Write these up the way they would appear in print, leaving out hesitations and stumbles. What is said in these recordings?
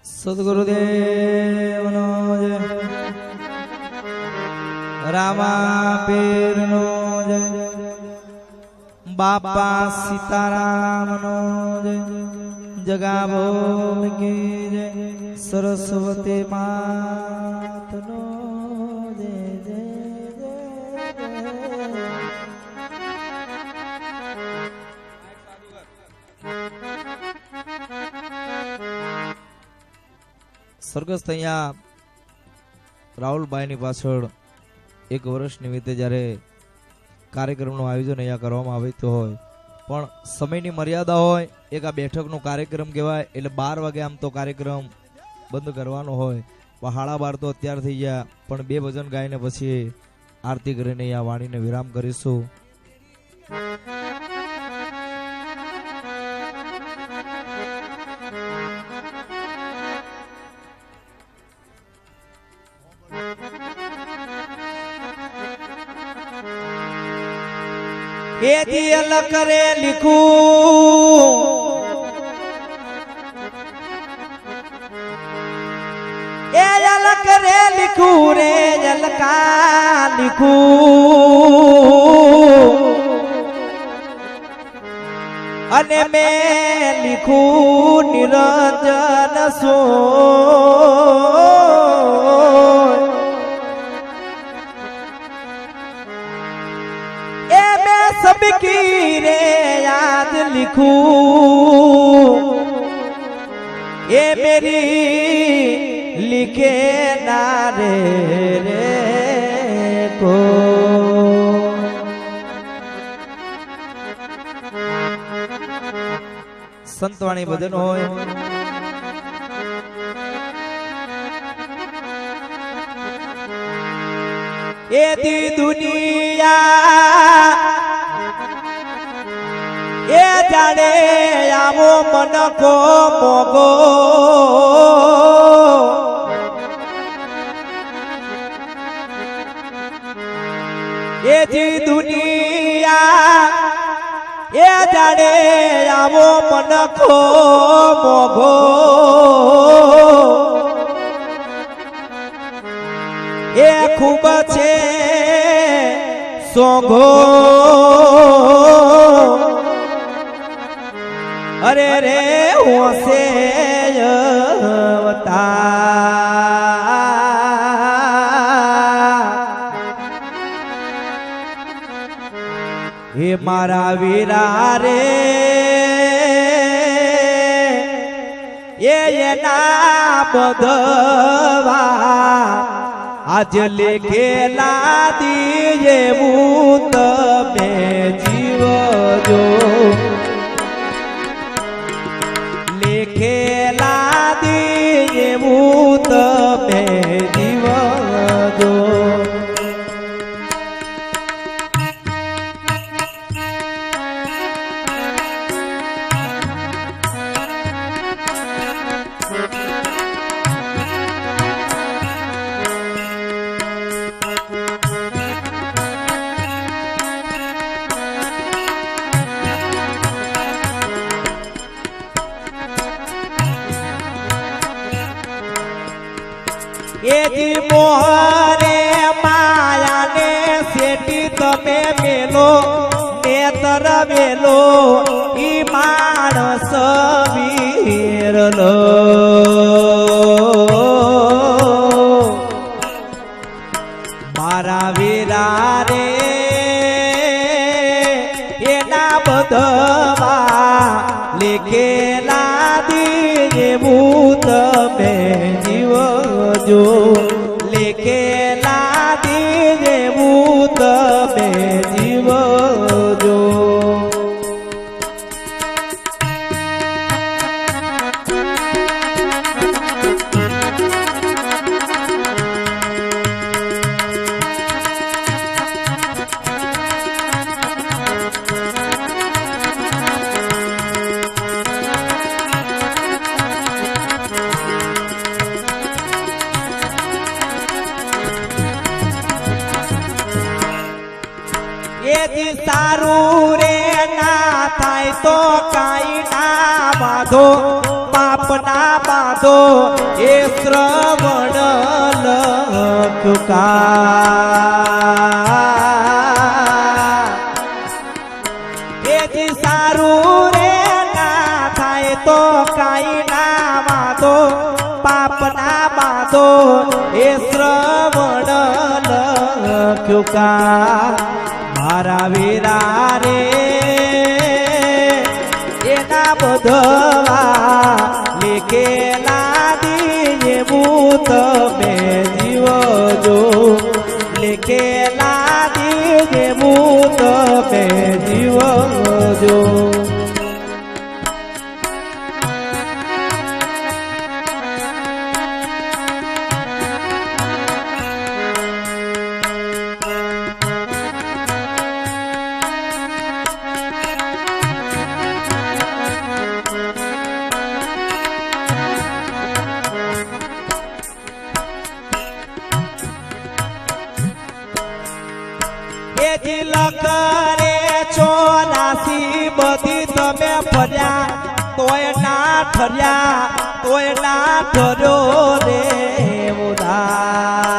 સદગુરુદેવનો જય, રામા પીરનો જય, બાપા સીતારામનો જય, જગાભોમ કી જય, સરસ્વતી માતનો જય જય જય જય. સ્વર્ગસ્થ અહીંયા રાહુલભાઈની પાછળ એક વર્ષ નિમિત્તે જ્યારે કાર્યક્રમનું આયોજન અહીંયા કરવામાં આવતું હોય પણ સમયની મર્યાદા હોય, એક આ બેઠકનો કાર્યક્રમ કહેવાય એટલે 12 વાગે આમ તો કાર્યક્રમ બંધ કરવાનો હોય, 12:30 તો અત્યાર થઈ ગયા, પણ 2 ભજન ગાઈને પછી આરતી કરીને અહીંયા વાણીને વિરામ કરીશું. એ દિલ કરે લીખું, એ જલ કરે લીખું રે જલકા લીખું, અને મેં લીખું નિરંજન સો. सबकी रे याद लिखूं, ये मेरी लिखे ना रे रे को. સંતવાણી ભજન હોય એ દી દુનિયા એ જાણે આવો મન કો મોગો, એ જી દુનિયા એ જાણે આવો મન કો મોગો, એ ખૂબ છે સોંઘો. અરે રે હોશે હે મારા વીરા રે, એના બધવા આજ લેખેલા દીજે હું તમે જીવજો, લેખેલા દીજે હું તમે જીવજો. એથી મોહરે માયાને શેઠી તમે મેલો ને તરવેલો, ઈ માણસ વીરલો. મારા વીરા રે એના બધવા લેખેલા દીજે હું તમે જીવજો, લેખેલા દીજે હું તમે જીવજો. થાય તો કાઈ ના બાંધો પાપ ના બાંધો એ શ્રવણ લખુકા એથી સારું રે ના થાય તો કાઈ ના બાંધો પાપ ના બાંધો એ શ્રવણ લખ્યુકા મારા વીરા રે એના બધવા લેખેલા દીએ ભૂત મે જીવો જો લેખેલા દીએ ભૂત મે જીવો જો લખરે 84 બધી તમે ફર્યા તોય ના ઠર્યા તોય ના ઠર્યો રે ઉદા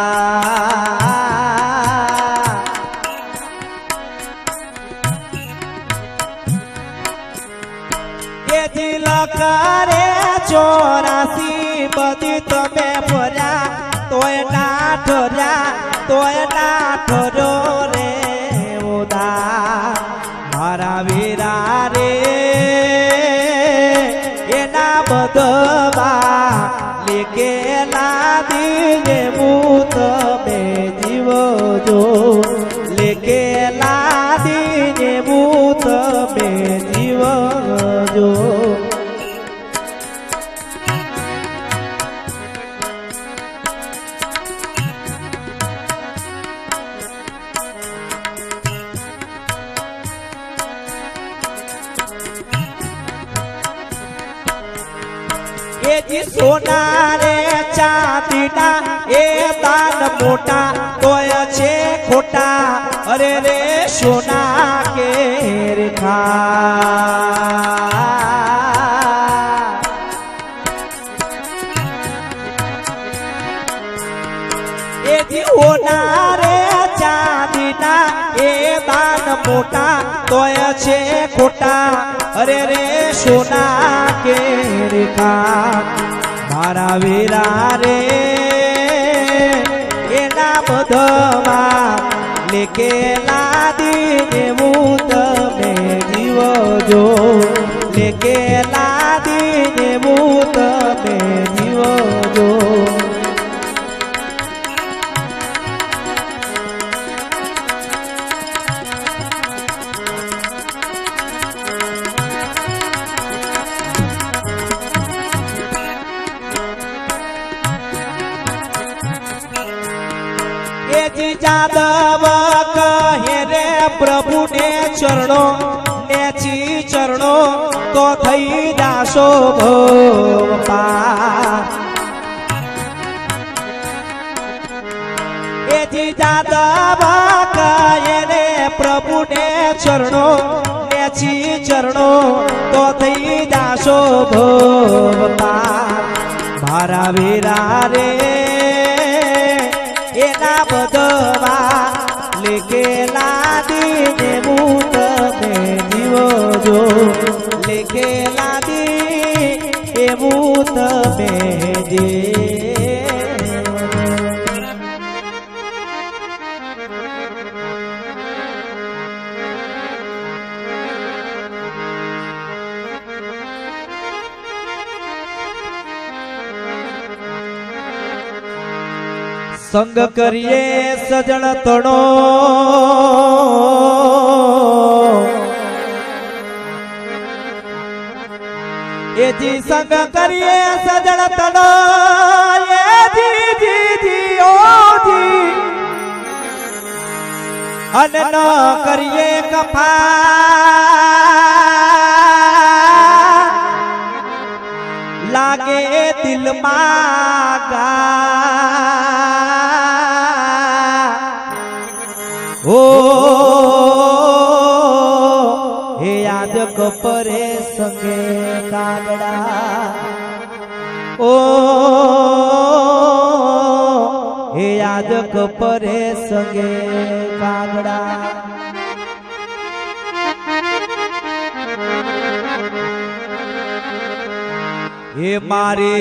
એથી લખરે 84 બધી તમે ફર્યા તોય ના ઠર્યા તોય ના ઠર્યો રે મારા વીરા રે એના બધવા લેખેલા દીને ભૂત મે જીવો જો લેખેલા દીને ભૂત મે જીવો જો સોના રે ચાંદીના એ દાન મોટા તોય છે ખોટા અરે રે સોના કે રેખા એ જીવોના રે ચાંદીના એ દાન મોટા તોય છે ખોટા અરે રે સોના કે રેખા મારા વીરા રે એના બધમાં લેખેલા દીને ભૂત મે જીવો જો લેખેલા દીને ભૂત મે જીવો જો જાદવ કહે રે પ્રભુ ને ચરણો નેચી ચરણો તો થઈ જાશો ભોપાર એથી જાદવ કહે રે પ્રભુ ને ચરણો નેચી ચરણો તો થઈ જાશો ભોપાર મારા વીરા રે એના બધવા લેખેલા દીને ભૂત મે જીવો જો લેખેલા દી એ ભૂત મે જીવો સંગ કરીએ સજણ તણો એજી સંગ કરીએ સજણ તણો એજી જી જી ઓ જી અન ન કરીએ કફા લાગે દિલમાં ઓ હે યાદ કપ संगे कागड़ा ओ हे यादक परे संगे कागड़ा हे मारे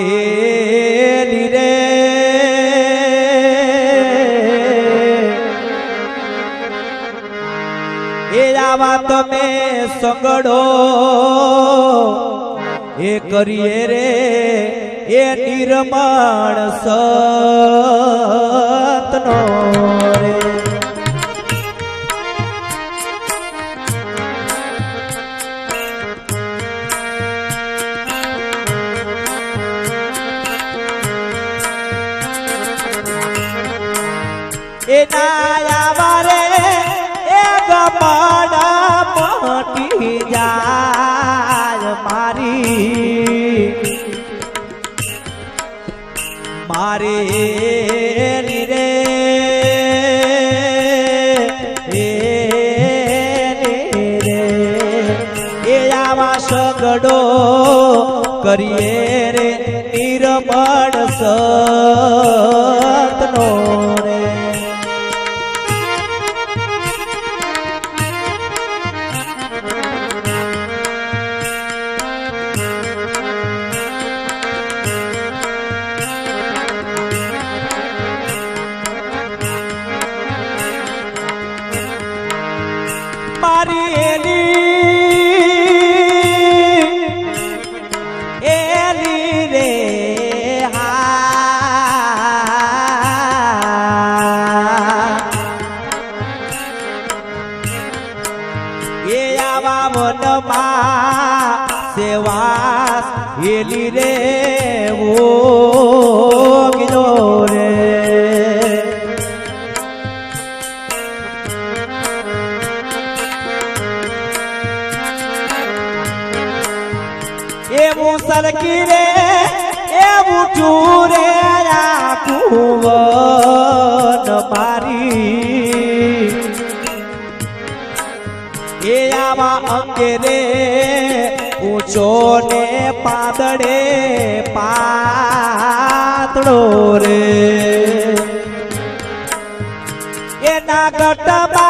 रे ए आवा तमे संगड़ो ए करिए रे ए निर्माण सतनो रे ए नाया बारे ए गमाड़ा पटी जाय मारी मारे रे ए आवा सगड़ो करिए रे निर्मळ सतनो रे मारी एली रे हा ये आवा मनमा सेवा एली रे वो गिनो रे ए मुसलकी रे ए बुटूरे कुवन मारी ए आवा अंगे रे ऊंचो ने पादड़े पातड़ो रे ए नागटबा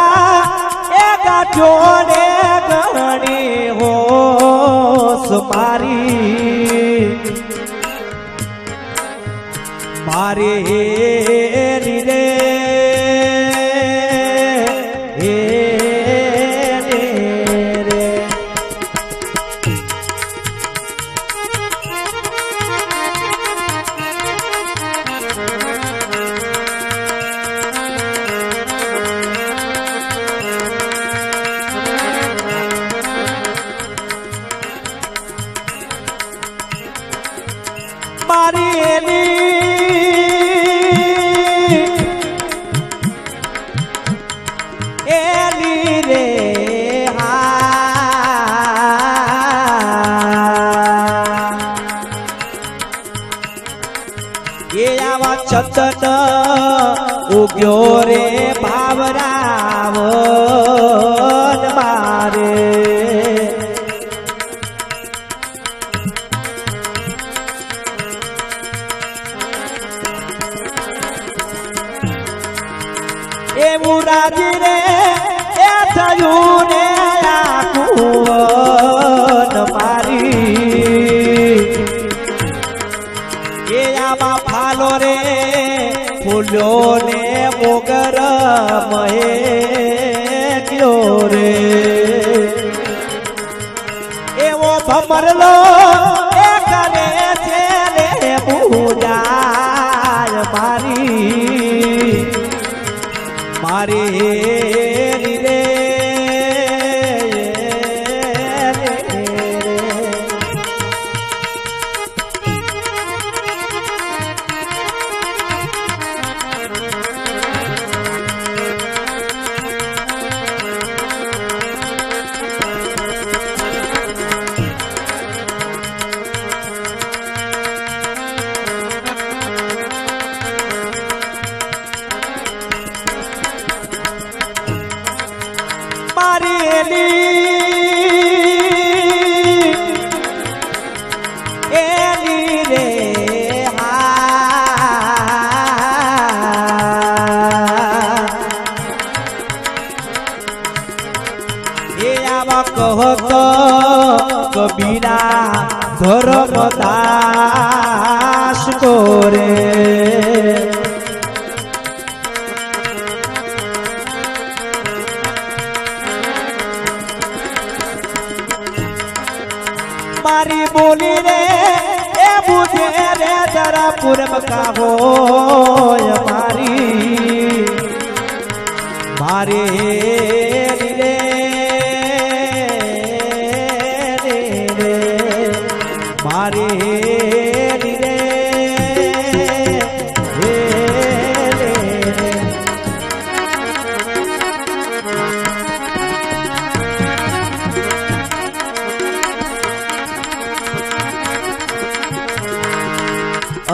ए गाठोड़े गणी हो मारी मारे रे मारी एली रे हा ये आवा चंदन उग्यो रे भावरावन मारे ए मुराजी रे ए थयू ने कुवन मारी ए आवा फालो रे फूलो ने मोगर महे क्यो रे ए वो भमरलो ए करे छे रे पूजा मारी मारे रे બીના ધર્મદાસ કોરે મારી બોલી રે એ બુધે રે જરા પૂર્વ કા હોય મારી રે મારી રે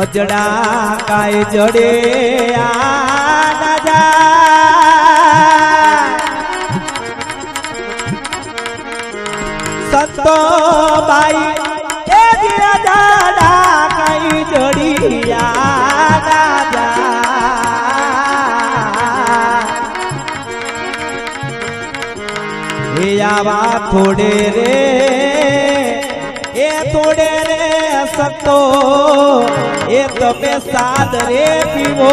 અજડા કાય જડે આ જા સંતો બાઈ એ દાદા કાય જડિયા દાદા એ આવા થોડે રે એ થોડે રે સતો એ તમે સાદ રે પીવો